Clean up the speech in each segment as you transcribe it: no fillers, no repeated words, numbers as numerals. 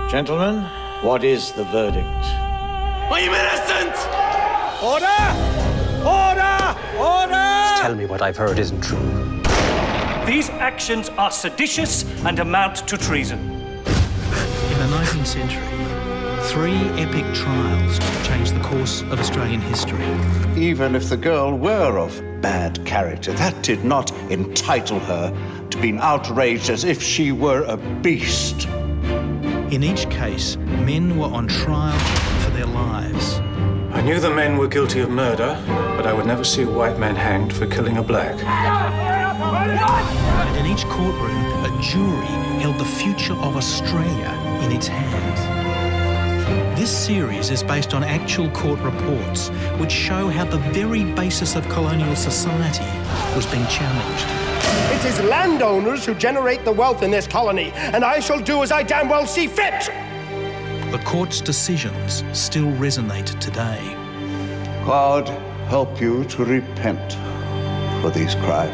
Gentlemen, what is the verdict? I'm innocent! Order! Order! Order! Tell me what I've heard isn't true. These actions are seditious and amount to treason. In the 19th century, 3 epic trials changed the course of Australian history. Even if the girl were of bad character, that did not entitle her to being outraged as if she were a beast. In each case, men were on trial for their lives. I knew the men were guilty of murder, but I would never see a white man hanged for killing a black. And in each courtroom, a jury held the future of Australia in its hands. This series is based on actual court reports which show how the very basis of colonial society was being challenged. It is landowners who generate the wealth in this colony, and I shall do as I damn well see fit! The court's decisions still resonate today. God help you to repent for these crimes.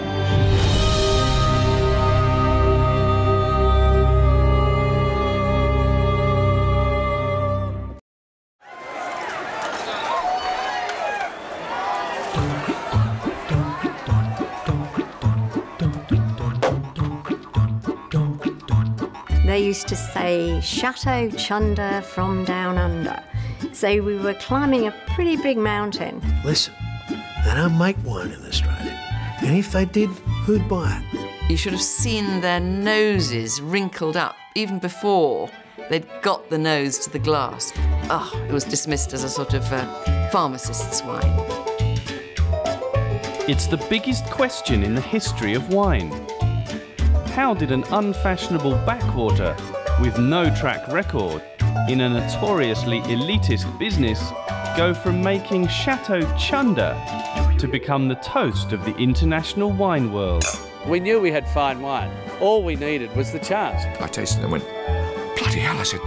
They used to say, Chateau Chunder from down under. So we were climbing a pretty big mountain. Listen, they don't make wine in Australia. And if they did, who'd buy it? You should have seen their noses wrinkled up even before they'd got the nose to the glass. Oh, it was dismissed as a sort of pharmacist's wine. It's the biggest question in the history of wine. How did an unfashionable backwater with no track record in a notoriously elitist business go from making Chateau Chunder to become the toast of the international wine world? We knew we had fine wine. All we needed was the chance. I tasted it and went, bloody hell, I said,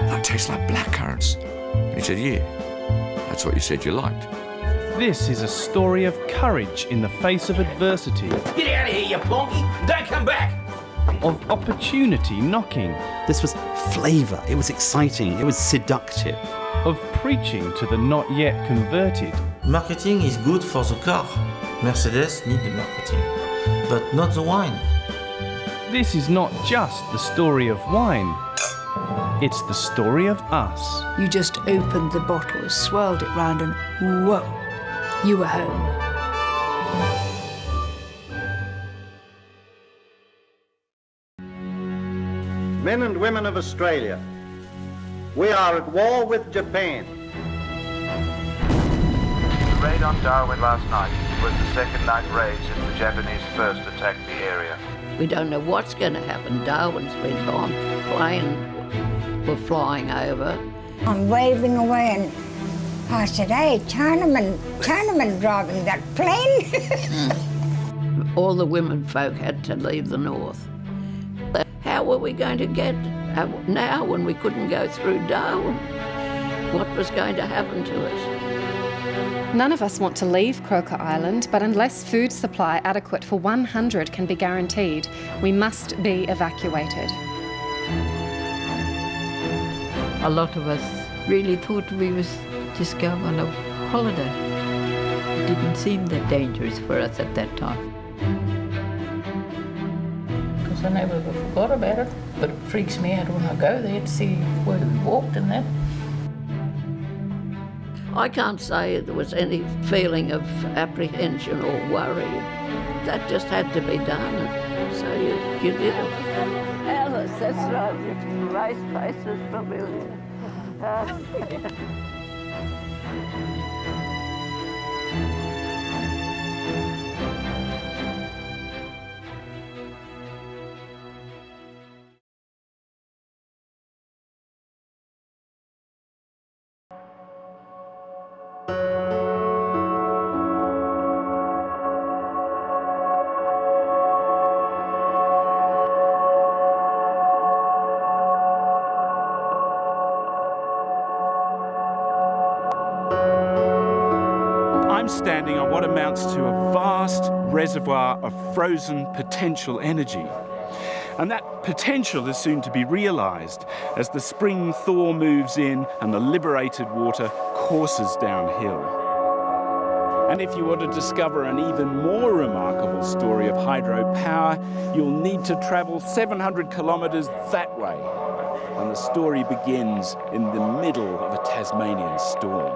that tastes like blackcurrants. And he said, yeah, that's what you said you liked. This is a story of courage in the face of adversity. Get out of here, you plonky! Don't come back! Of opportunity knocking. This was flavour, it was exciting, it was seductive. Of preaching to the not yet converted. Marketing is good for the car. Mercedes need the marketing, but not the wine. This is not just the story of wine, it's the story of us. You just opened the bottle, swirled it round and whoa, you were home. Men and women of Australia, we are at war with Japan. The raid on Darwin last night was the second night raid since the Japanese first attacked the area. We don't know what's going to happen. Darwin's been gone, planes were flying over. I'm waving away and I said, hey, Chinaman driving that plane. All the women folk had to leave the north. How were we going to get now when we couldn't go through Darwin? What was going to happen to us? None of us want to leave Croker Island, but unless food supply adequate for 100 can be guaranteed, we must be evacuated. A lot of us really thought we was just going on a holiday. It didn't seem that dangerous for us at that time. I never forgot about it, but it freaks me out when I go there to see where we walked and that. I can't say there was any feeling of apprehension or worry. That just had to be done, so you did it. Alice, that's right, your race face is familiar. I'm standing on what amounts to a vast reservoir of frozen potential energy. And that potential is soon to be realised as the spring thaw moves in and the liberated water courses downhill. And if you want to discover an even more remarkable story of hydropower, you'll need to travel 700 kilometres that way. And the story begins in the middle of a Tasmanian storm.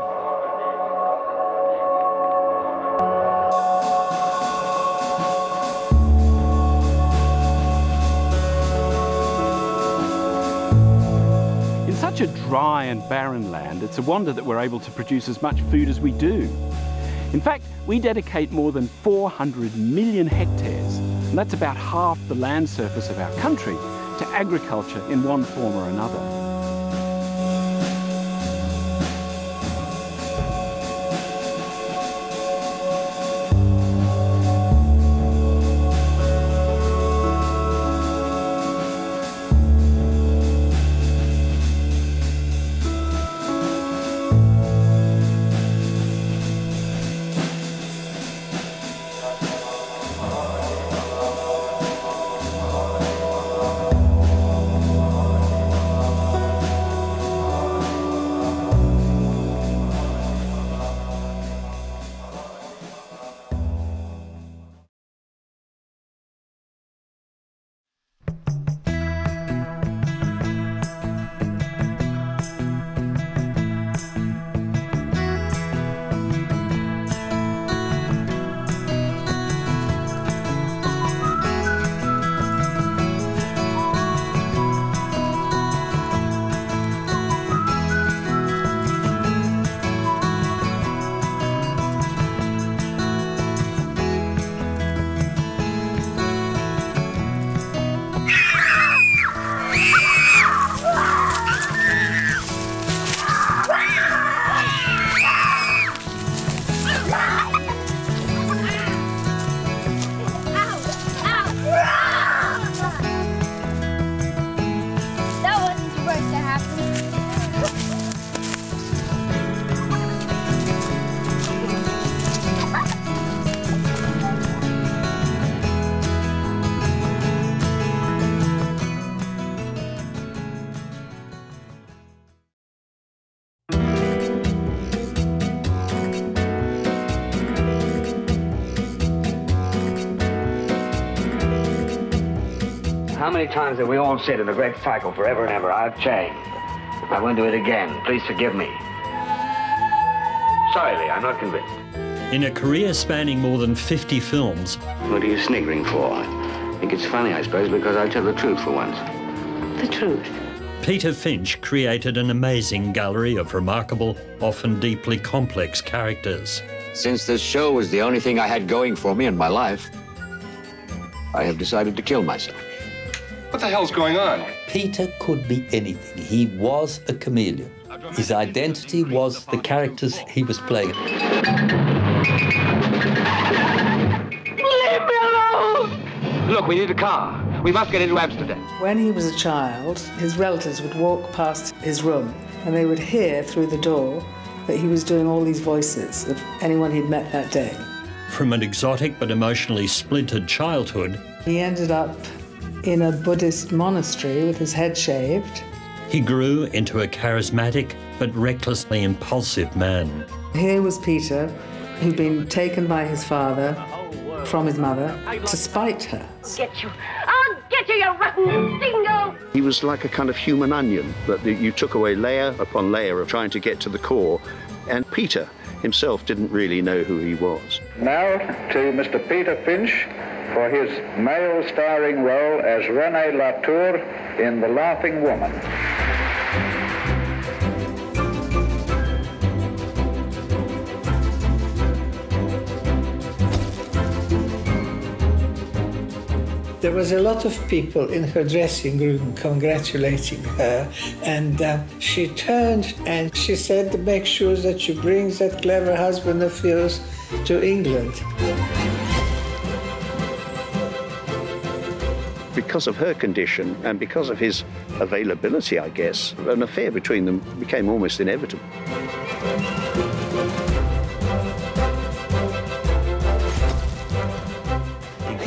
In such a dry and barren land, it's a wonder that we're able to produce as much food as we do. In fact, we dedicate more than 400 million hectares, and that's about half the land surface of our country, to agriculture in one form or another. How many times have we all said in the great cycle, forever and ever, I've changed. I won't do it again. Please forgive me. Sorry, Lee, I'm not convinced. In a career spanning more than 50 films... What are you sniggering for? I think it's funny, I suppose, because I tell the truth for once. The truth? Peter Finch created an amazing gallery of remarkable, often deeply complex characters. Since this show was the only thing I had going for me in my life, I have decided to kill myself. What the hell's going on? Peter could be anything. He was a chameleon. His identity was the characters he was playing. Leave me alone! Look, we need a car. We must get into Amsterdam. When he was a child, his relatives would walk past his room and they would hear through the door that he was doing all these voices of anyone he'd met that day. From an exotic but emotionally splintered childhood, he ended up in a Buddhist monastery with his head shaved. He grew into a charismatic but recklessly impulsive man. Here was Peter, who'd been taken by his father from his mother to spite her. Get you! I'll get you, you rotten dingo! He was like a kind of human onion, that you took away layer upon layer of trying to get to the core, and Peter himself didn't really know who he was. Now to Mr. Peter Finch for his male starring role as René Latour in The Laughing Woman. There was a lot of people in her dressing room congratulating her, and she turned and she said, make sure that you bring that clever husband of yours to England. Because of her condition and because of his availability, I guess, an affair between them became almost inevitable.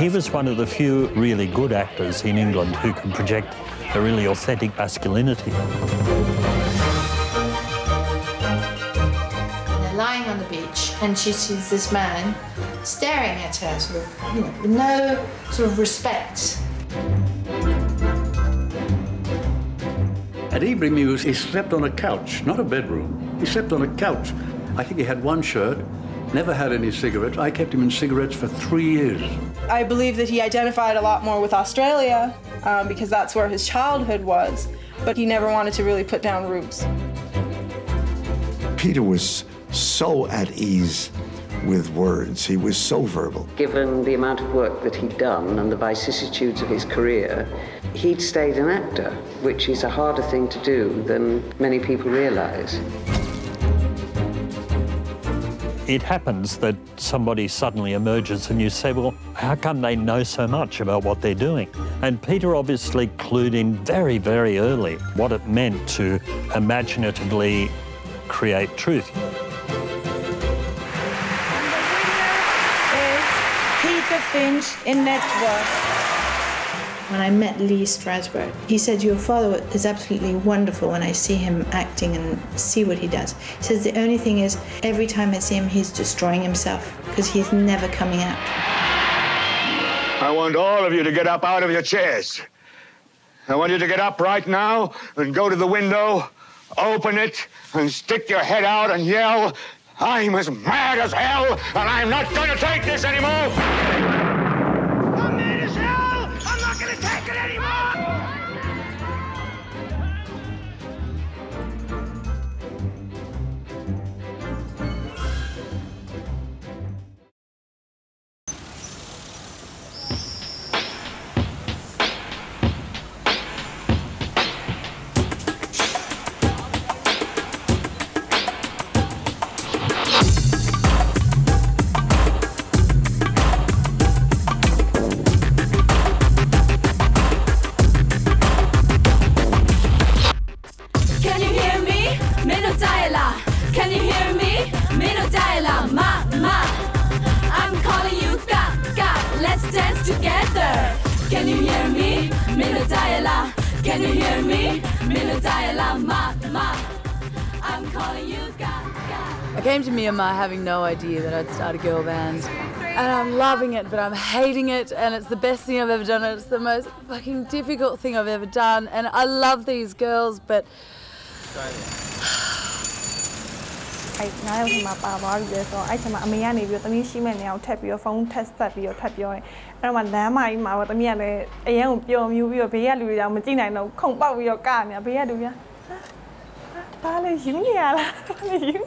He was one of the few really good actors in England who could project a really authentic masculinity. They're lying on the beach and she sees this man staring at her, sort of, you know, with no sort of respect. At Ebury Mews, he slept on a couch, not a bedroom. He slept on a couch. I think he had one shirt, never had any cigarettes. I kept him in cigarettes for 3 years. I believe that he identified a lot more with Australia because that's where his childhood was, but he never wanted to really put down roots. Peter was so at ease with words. He was so verbal. Given the amount of work that he'd done and the vicissitudes of his career, he'd stayed an actor, which is a harder thing to do than many people realise. It happens that somebody suddenly emerges and you say, well, how come they know so much about what they're doing? And Peter obviously clued in very, very early what it meant to imaginatively create truth. Peter Finch in Network. When I met Lee Strasberg, he said, your father is absolutely wonderful when I see him acting and see what he does. He says the only thing is, every time I see him, he's destroying himself because he's never coming out. I want all of you to get up out of your chairs. I want you to get up right now and go to the window, open it, and stick your head out and yell, I'm as mad as hell, and I'm not going to take this anymore! I'm mad as hell! I'm not going to take it anymore! Can you hear me? Minodila, ma. I'm calling you, ga. Let's dance together. Can you hear me? Minodila. Can you hear me? Minodila, ma. I'm calling you, ga. I came to Myanmar having no idea that I'd start a girl band. And I'm loving it, but I'm hating it, and it's the best thing I've ever done, and it's the most fucking difficult thing I've ever done. And I love these girls, but... I now him up about this, so I come a man if you're she may now tap your phone, test that your tap your. And when that my mouth, a man, a young you will be a little machine. I know, come back with your car, a beer, do ya? Pale, you, yeah, you.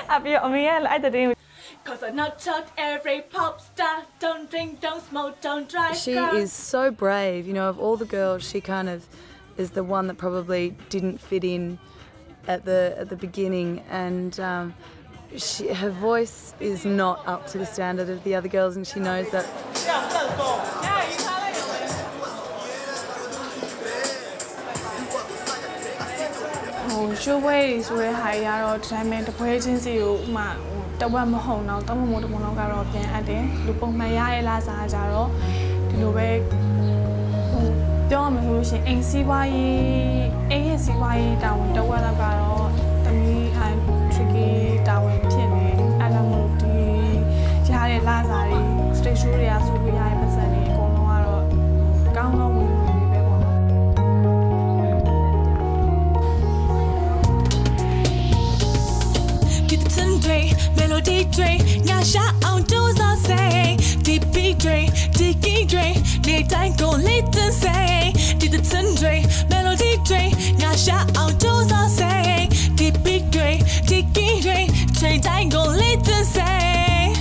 Up your man, I didn't. Cause I not talk every pop star, don't drink, don't smoke, don't drive. She is so brave, you know, of all the girls, she kind of is the one that probably didn't fit in at the beginning, and her voice is not up to the standard of the other girls, and she knows that. Sure ways where higher or time and the presence you ma the one home now, the moment monogaro at the Lupon Maya Laza Jaro, the Lube Dom who ain't see why down the Wallagaro, the me and tricky down Piene, Alamudi, Jari Lazari, Stationary as we are Masani, Gonoaro, Gano. Melody Dre, Yasha on doors I say, DP Dre, Dicky Dre, Late I go late to say, did the Dre, Melody Dre, Yasha on doors I say, DP Dre, Dicky Dre, Trade I go late to say.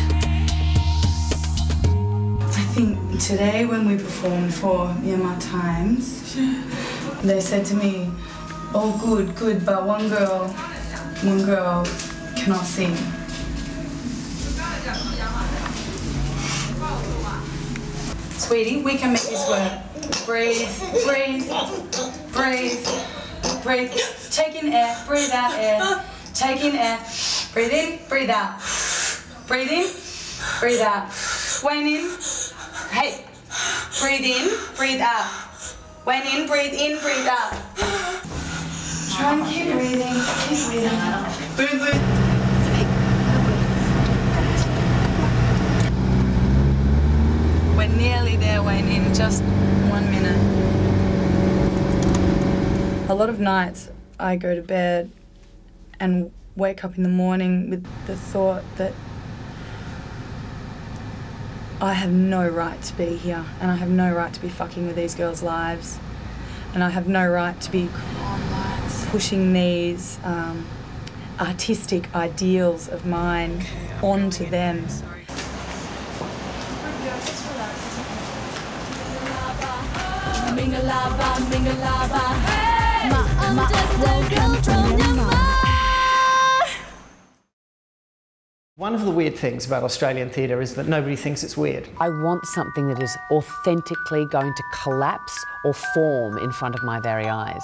I think today when we performed for Myanmar Times, they said to me, oh good, but one girl cannot sing. Sweetie, we can make this work. Breathe. Take in air, breathe out air. Take in air, breathe in, breathe out. Breathe in, breathe out. Wayne in, Hey, breathe in, breathe out. When in, breathe out. Try and keep breathing, keep breathing. Boom, boom. We're nearly there, Wayne, in just 1 minute. A lot of nights I go to bed and wake up in the morning with the thought that I have no right to be here, and I have no right to be fucking with these girls' lives, and I have no right to be pushing these artistic ideals of mine onto them. Mingalaba, mingalaba, hey! I'm just a girl from Myanmar. One of the weird things about Australian theatre is that nobody thinks it's weird. I want something that is authentically going to collapse or form in front of my very eyes.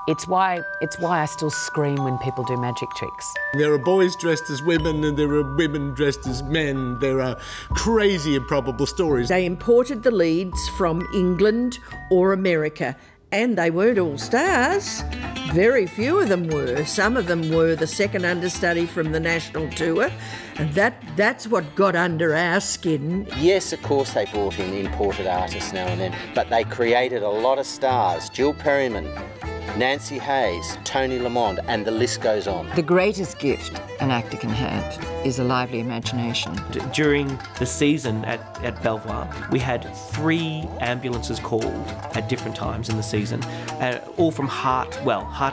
It's why I still scream when people do magic tricks. There are boys dressed as women and there are women dressed as men. There are crazy improbable stories. They imported the leads from England or America, and they weren't all stars. Very few of them were. Some of them were the second understudy from the national tour, and that's what got under our skin. Yes, of course they brought in imported artists now and then, but they created a lot of stars. Jill Perryman, Nancy Hayes, Tony Lamond, and the list goes on. The greatest gift an actor can have is a lively imagination. During the season at Belvoir, we had 3 ambulances called at different times in the season, all from heart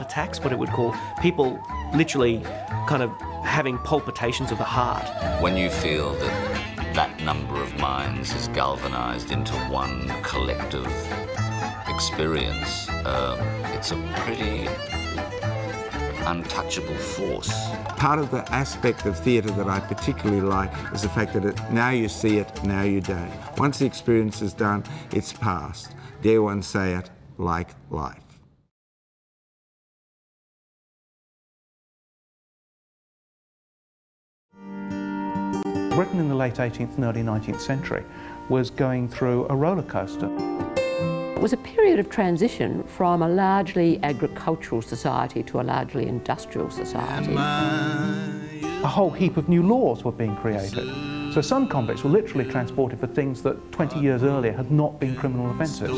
attacks, what it would call. People literally kind of having palpitations of the heart. When you feel that number of minds is galvanised into one collective experience, it's a pretty untouchable force. Part of the aspect of theatre that I particularly like is the fact that now you see it, now you don't. Once the experience is done, it's past. Dare one say it, like life. Britain in the late 18th and early 19th century was going through a roller coaster. It was a period of transition from a largely agricultural society to a largely industrial society. A whole heap of new laws were being created. So some convicts were literally transported for things that 20 years earlier had not been criminal offences.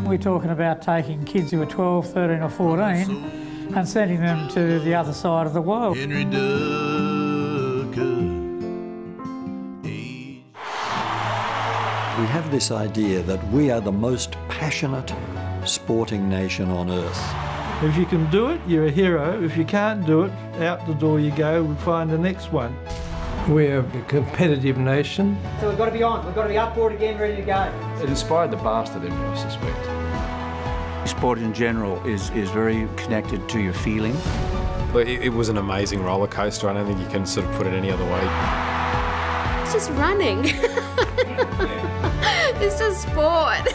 We're talking about taking kids who are 12, 13 or 14 and sending them to the other side of the world. We have this idea that we are the most passionate sporting nation on earth. If you can do it, you're a hero. If you can't do it, out the door you go and find the next one. We're a competitive nation. So we've got to be on. We've got to be up for it again, ready to go. It inspired the bastard in me, I suspect. Sport in general is very connected to your feeling. It was an amazing roller coaster. I don't think you can sort of put it any other way. It's just running. It's just sport.